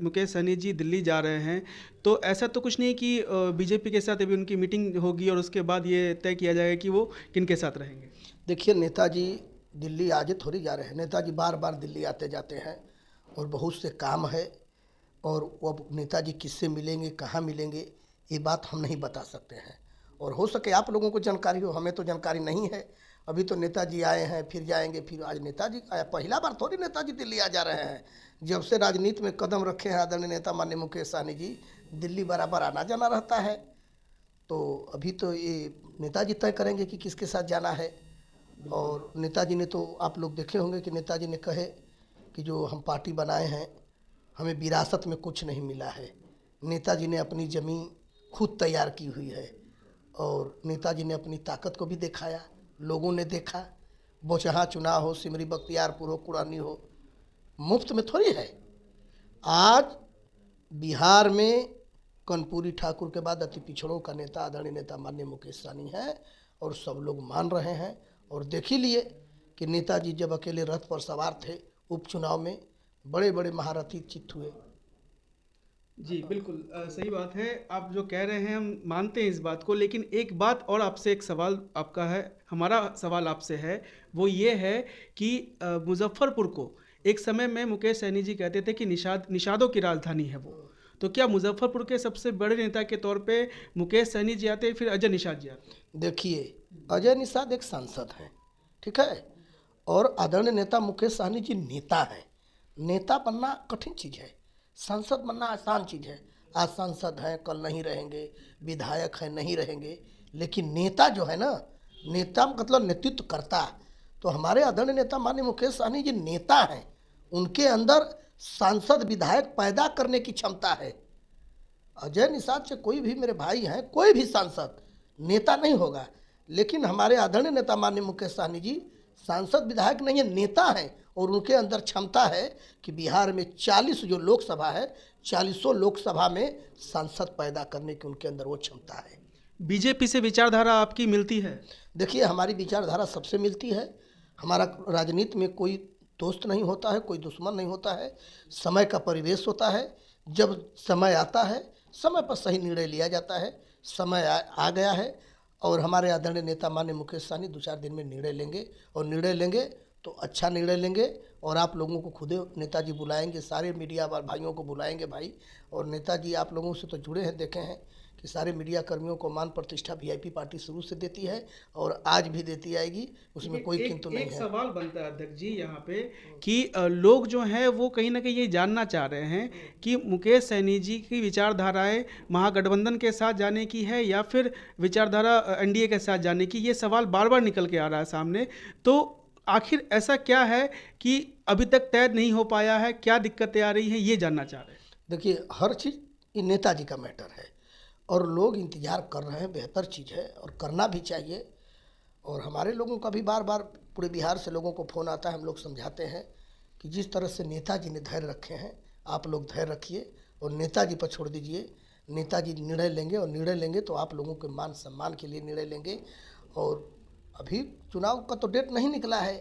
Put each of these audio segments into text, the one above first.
मुकेश सहनी जी दिल्ली जा रहे हैं, तो ऐसा तो कुछ नहीं कि बीजेपी के साथ अभी उनकी मीटिंग होगी और उसके बाद ये तय किया जाएगा कि वो किनके साथ रहेंगे? देखिए, नेताजी दिल्ली आज थोड़ी जा रहे हैं। नेताजी बार बार दिल्ली आते जाते हैं और बहुत से काम है। और वो अब नेताजी किससे मिलेंगे, कहाँ मिलेंगे, ये बात हम नहीं बता सकते हैं। और हो सके आप लोगों को जानकारी हो, हमें तो जानकारी नहीं है। अभी तो नेताजी आए हैं, फिर जाएंगे, फिर आज नेताजी आया। पहला बार थोड़ी नेताजी दिल्ली आ जा रहे हैं। जब से राजनीति में कदम रखे हैं आदरणीय नेता माननीय मुकेश सहनी जी, दिल्ली बराबर आना जाना रहता है। तो अभी तो ये नेताजी तय करेंगे कि किसके साथ जाना है। और नेताजी ने तो आप लोग देखे होंगे कि नेताजी ने कहे कि जो हम पार्टी बनाए हैं, हमें विरासत में कुछ नहीं मिला है। नेताजी ने अपनी ज़मीन खुद तैयार की हुई है और नेताजी ने अपनी ताकत को भी दिखाया, लोगों ने देखा। बोचहा चुनाव हो, सिमरी बख्तियारपुर हो, कुरानी हो, मुफ्त में थोड़ी है। आज बिहार में कर्पूरी ठाकुर के बाद अति पिछड़ों का नेता आदरणीय नेता माननीय मुकेश सहनी है और सब लोग मान रहे हैं। और देख ही लिए कि नेताजी जब अकेले रथ पर सवार थे उपचुनाव में, बड़े बड़े महारथी चित्त हुए। जी बिल्कुल, सही बात है। आप जो कह रहे हैं हम मानते हैं इस बात को, लेकिन एक बात और आपसे, एक सवाल आपका है, हमारा सवाल आपसे है, वो ये है कि मुजफ्फरपुर को एक समय में मुकेश सहनी जी कहते थे कि निषादों की राजधानी है वो। तो क्या मुजफ्फरपुर के सबसे बड़े नेता के तौर पे मुकेश सहनी जी आते हैं, फिर अजय निषाद जी आते हैं? देखिए, अजय निषाद एक सांसद हैं, ठीक है। और आदरणीय नेता मुकेश सहनी जी नेता हैं। नेता बनना कठिन चीज़ है, सांसद बनना आसान चीज़ है। आज सांसद हैं, कल नहीं रहेंगे, विधायक हैं, नहीं रहेंगे, लेकिन नेता जो है ना, नेता मतलब नेतृत्व करता। तो हमारे आदरणीय नेता माननीय मुकेश सहनी जी नेता हैं। उनके अंदर सांसद विधायक पैदा करने की क्षमता है। अजय निषाद से कोई भी, मेरे भाई हैं, कोई भी सांसद नेता नहीं होगा। लेकिन हमारे आदरणीय नेता माननीय मुकेश सहनी जी सांसद विधायक नहीं है, नेता हैं। और उनके अंदर क्षमता है कि बिहार में 40 जो लोकसभा है, 40 लोकसभा में सांसद पैदा करने की उनके अंदर वो क्षमता है। बीजेपी से विचारधारा आपकी मिलती है? देखिए, हमारी विचारधारा सबसे मिलती है। हमारा राजनीति में कोई दोस्त नहीं होता है, कोई दुश्मन नहीं होता है। समय का परिवेश होता है। जब समय आता है, समय पर सही निर्णय लिया जाता है। समय आ गया है और हमारे आदरणीय नेता माननीय मुकेश सहनी 2-4 दिन में निर्णय लेंगे। और निर्णय लेंगे तो अच्छा निर्णय लेंगे। और आप लोगों को खुद नेताजी बुलाएंगे, सारे मीडिया भाइयों को बुलाएंगे भाई। और नेताजी आप लोगों से तो जुड़े हैं, देखे हैं कि सारे मीडिया कर्मियों को मान प्रतिष्ठा वीआईपी पार्टी शुरू से देती है और आज भी देती आएगी, उसमें कोई किंतु नहीं एक है। सवाल बनता है अध्यक्ष जी यहाँ पे कि लोग जो हैं वो कहीं ना कहीं ये जानना चाह रहे हैं कि मुकेश सहनी जी की विचारधाराएं महागठबंधन के साथ जाने की है या फिर विचारधारा एनडीए के साथ जाने की। ये सवाल बार बार निकल के आ रहा है सामने। तो आखिर ऐसा क्या है कि अभी तक तय नहीं हो पाया है, क्या दिक्कतें आ रही हैं, ये जानना चाह रहे हैं। देखिए, हर चीज़ ये नेताजी का मैटर है और लोग इंतजार कर रहे हैं। बेहतर चीज़ है और करना भी चाहिए। और हमारे लोगों का भी बार बार पूरे बिहार से लोगों को फ़ोन आता है। हम लोग समझाते हैं कि जिस तरह से नेताजी ने धैर्य रखे हैं, आप लोग धैर्य रखिए और नेताजी पर छोड़ दीजिए। नेताजी निर्णय लेंगे और निर्णय लेंगे तो आप लोगों के मान सम्मान के लिए निर्णय लेंगे। और अभी चुनाव का तो डेट नहीं निकला है,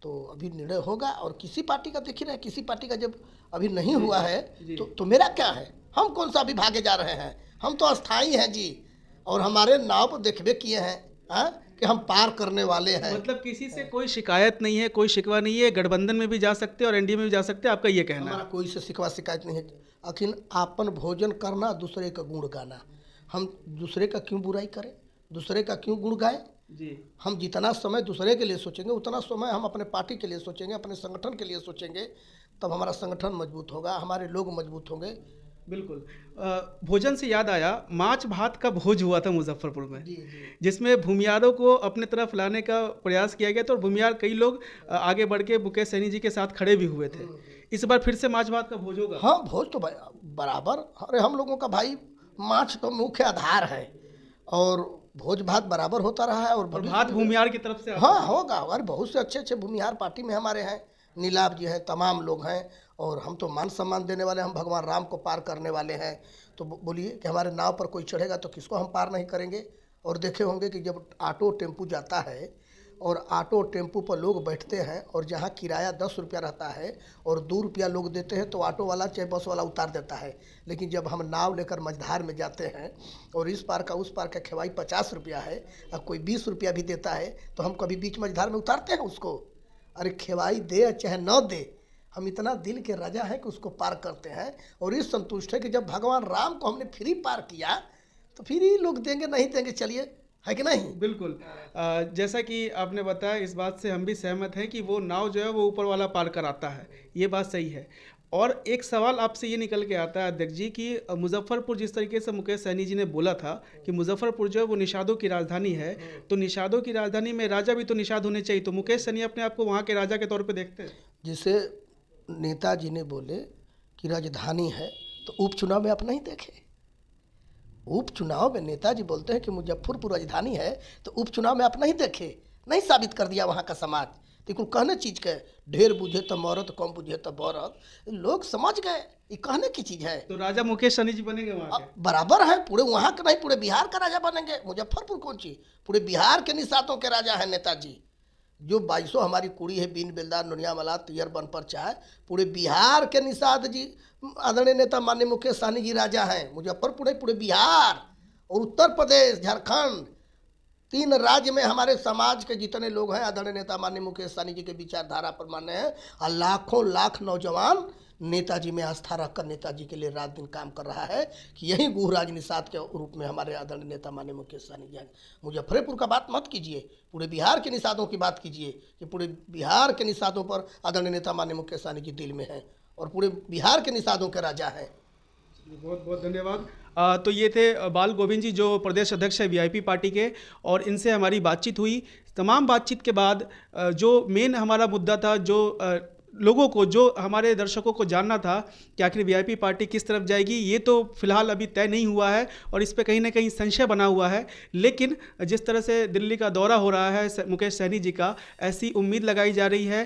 तो अभी निर्णय होगा। और किसी पार्टी का देख ही रहे हैं, किसी पार्टी का जब अभी नहीं हुआ है तो मेरा क्या है, हम कौन सा अभी भागे जा रहे हैं। हम तो अस्थाई हैं जी। और हमारे नाव पर देखबे किए हैं, हाँ, कि हम पार करने वाले हैं। मतलब किसी से कोई शिकायत नहीं है, कोई शिकवा नहीं है, गठबंधन में भी जा सकते हैं और एनडीए में भी जा सकते हैं, आपका ये कहना हमारा है? कोई से शिकवा शिकायत नहीं है। आखिर आपन भोजन करना, दूसरे का गुण गाना। हम दूसरे का क्यों बुराई करें, दूसरे का क्यों गुण गाएं। जी हम जितना समय दूसरे के लिए सोचेंगे, उतना समय हम अपने पार्टी के लिए सोचेंगे, अपने संगठन के लिए सोचेंगे। तब हमारा संगठन मजबूत होगा, हमारे लोग मजबूत होंगे। बिल्कुल। भोजन से याद आया, माछ भात का भोज हुआ था मुजफ्फरपुर में, जी जी। जिसमें भूमियारों को अपने तरफ लाने का प्रयास किया गया था और भूमियार कई लोग आगे बढ़ के मुकेश सहनी जी के साथ खड़े भी हुए थे। इस बार फिर से माछ भात का भोज होगा? हाँ, भोज तो बराबर। अरे हम लोगों का भाई माछ तो मुख्य आधार है और भोज भात बराबर होता रहा है। और और भविष्य भात में भूमियार की तरफ से आता हाँ है। होगा। अरे बहुत से अच्छे अच्छे भूमिहार पार्टी में हमारे हैं, नीलाभ जी हैं, तमाम लोग हैं। और हम तो मान सम्मान देने वाले, हम भगवान राम को पार करने वाले हैं। तो बोलिए कि हमारे नाव पर कोई चढ़ेगा तो किसको हम पार नहीं करेंगे। और देखे होंगे कि जब ऑटो टेम्पू जाता है और ऑटो टेम्पू पर लोग बैठते हैं और जहाँ किराया 10 रुपया रहता है और 2 रुपया लोग देते हैं तो ऑटो वाला चाहे बस वाला उतार देता है। लेकिन जब हम नाव लेकर मझधार में जाते हैं और इस पार का उस पार का खेवाई 50 रुपया है और कोई 20 रुपया भी देता है तो हम कभी बीच मझधार में उतारते हैं उसको? अरे खेवाई दे चाहे न दे, हम इतना दिल के राजा हैं कि उसको पार करते हैं। और इस संतुष्ट है कि जब भगवान राम को हमने फ्री पार किया तो फिर ही लोग देंगे नहीं देंगे, चलिए, है कि नहीं? बिल्कुल। जैसा कि आपने बताया, इस बात से हम भी सहमत हैं कि वो नाव जो है वो ऊपर वाला पार कराता है, ये बात सही है। और एक सवाल आपसे ये निकल के आता है अध्यक्ष जी कि मुजफ्फरपुर, जिस तरीके से मुकेश सहनी जी ने बोला था कि मुजफ्फरपुर जो है वो निषादों की राजधानी है, तो निषादों की राजधानी में राजा भी तो निषाद होने चाहिए, तो मुकेश सहनी अपने आप को वहाँ के राजा के तौर पे देखते हैं? जिसे नेताजी ने बोले कि राजधानी है तो उपचुनाव में आप नहीं देखे? उपचुनाव में नेताजी बोलते हैं कि मुजफ्फरपुर राजधानी है तो उपचुनाव में आप नहीं देखे, नहीं साबित कर दिया वहाँ का समाज। लेकिन कहने चीज़ के ढेर बुझे तो मौरत, कम बुझे तो बौरत, लोग समझ गए ये कहने की चीज़ है। तो राजा मुकेश सहनी जी बनेंगे वहाँ के? बराबर है, पूरे वहाँ का नहीं पूरे बिहार का राजा बनेंगे। मुजफ्फरपुर कौन चीज, पूरे बिहार के निषादों के राजा है नेताजी। जो 2200 हमारी कुड़ी है, बीन बेलदार नुनिया मला तियर बन पर चाहे, पूरे बिहार के निषाद जी आदरणीय नेता माननीय मुकेश सहनी जी राजा हैं। मुजफ्फरपुर है पूरे बिहार और उत्तर प्रदेश, झारखंड, 3 राज्य में हमारे समाज के जितने लोग हैं आदरणीय नेता माननीय मुकेश सहनी जी के विचारधारा पर माने हैं। और लाखों लाख नौजवान नेताजी में आस्था रखकर नेताजी के लिए रात दिन काम कर रहा है कि यही गुहराज निषाद के रूप में हमारे आदरणीय नेता माननीय मुकेश सहनी जी। मुजफ्फरपुर का बात मत कीजिए, पूरे बिहार के निषादों की बात कीजिए कि पूरे बिहार के निषादों पर आदरणीय नेता माननीय मुकेश सहनी जी दिल में हैं और पूरे बिहार के निषादों के राजा हैं। बहुत बहुत धन्यवाद। तो ये थे बाल गोविंद जी, जो प्रदेश अध्यक्ष है वीआईपी पार्टी के, और इनसे हमारी बातचीत हुई। तमाम बातचीत के बाद जो मेन हमारा मुद्दा था, जो लोगों को, जो हमारे दर्शकों को जानना था कि आखिर वीआईपी पार्टी किस तरफ जाएगी, ये तो फिलहाल अभी तय नहीं हुआ है और इस पे कहीं ना कहीं संशय बना हुआ है। लेकिन जिस तरह से दिल्ली का दौरा हो रहा है मुकेश सहनी जी का, ऐसी उम्मीद लगाई जा रही है,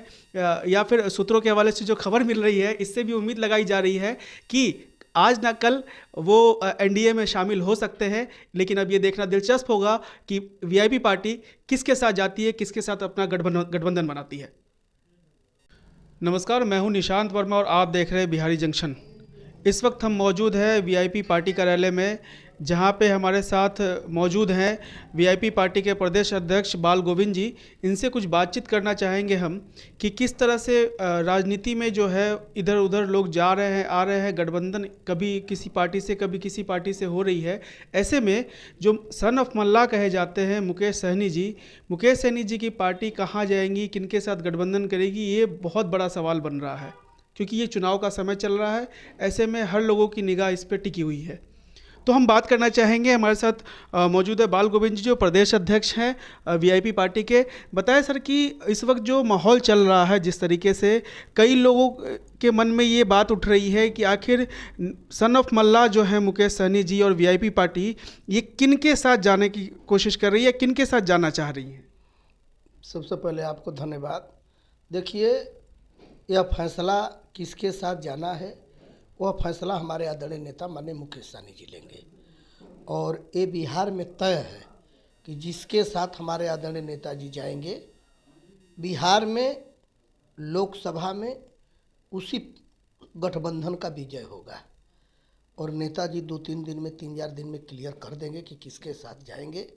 या फिर सूत्रों के हवाले से जो खबर मिल रही है इससे भी उम्मीद लगाई जा रही है कि आज ना कल वो एनडीए में शामिल हो सकते हैं। लेकिन अब ये देखना दिलचस्प होगा कि वीआईपी पार्टी किसके साथ जाती है, किसके साथ अपना गठबंधन बनाती है। नमस्कार, मैं हूं निशांत वर्मा और आप देख रहे हैं बिहारी जंक्शन। इस वक्त हम मौजूद हैं वीआईपी पार्टी कार्यालय में, जहां पे हमारे साथ मौजूद हैं वीआईपी पार्टी के प्रदेश अध्यक्ष बाल गोविंद जी। इनसे कुछ बातचीत करना चाहेंगे हम कि किस तरह से राजनीति में जो है इधर उधर लोग जा रहे हैं, आ रहे हैं, गठबंधन कभी किसी पार्टी से कभी किसी पार्टी से हो रही है। ऐसे में जो सन ऑफ मल्ला कहे जाते हैं मुकेश सहनी जी की पार्टी कहाँ जाएंगी, किनके साथ गठबंधन करेगी, ये बहुत बड़ा सवाल बन रहा है, क्योंकि ये चुनाव का समय चल रहा है। ऐसे में हर लोगों की निगाह इस पर टिकी हुई है। तो हम बात करना चाहेंगे, हमारे साथ मौजूद है बाल गोविंद जी, जो प्रदेश अध्यक्ष हैं वीआईपी पार्टी के। बताएं सर कि इस वक्त जो माहौल चल रहा है, जिस तरीके से कई लोगों के मन में ये बात उठ रही है कि आखिर सन ऑफ मल्ला जो है मुकेश सहनी जी और वीआईपी पार्टी, ये किन के साथ जाने की कोशिश कर रही है, किन के साथ जाना चाह रही है? सबसे पहले आपको धन्यवाद। देखिए, यह फैसला किसके साथ जाना है, वह फैसला हमारे आदरणीय नेता माननीय मुकेश सहनी जी लेंगे। और ये बिहार में तय है कि जिसके साथ हमारे आदरणीय नेताजी जाएंगे, बिहार में लोकसभा में उसी गठबंधन का विजय होगा। और नेताजी 2-3 दिन में, 3-4 दिन में क्लियर कर देंगे कि किसके साथ जाएंगे।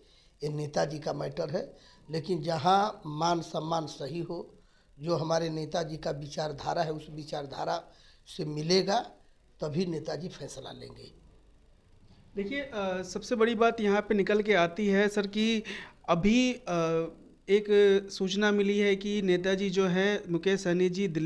ये नेताजी का मैटर है। लेकिन जहाँ मान सम्मान सही हो, जो हमारे नेताजी का विचारधारा है उस विचारधारा से मिलेगा, तभी नेताजी फैसला लेंगे। देखिए, सबसे बड़ी बात यहाँ पे निकल के आती है सर कि अभी एक सूचना मिली है कि नेताजी जो है मुकेश सहनी जी दिल्ली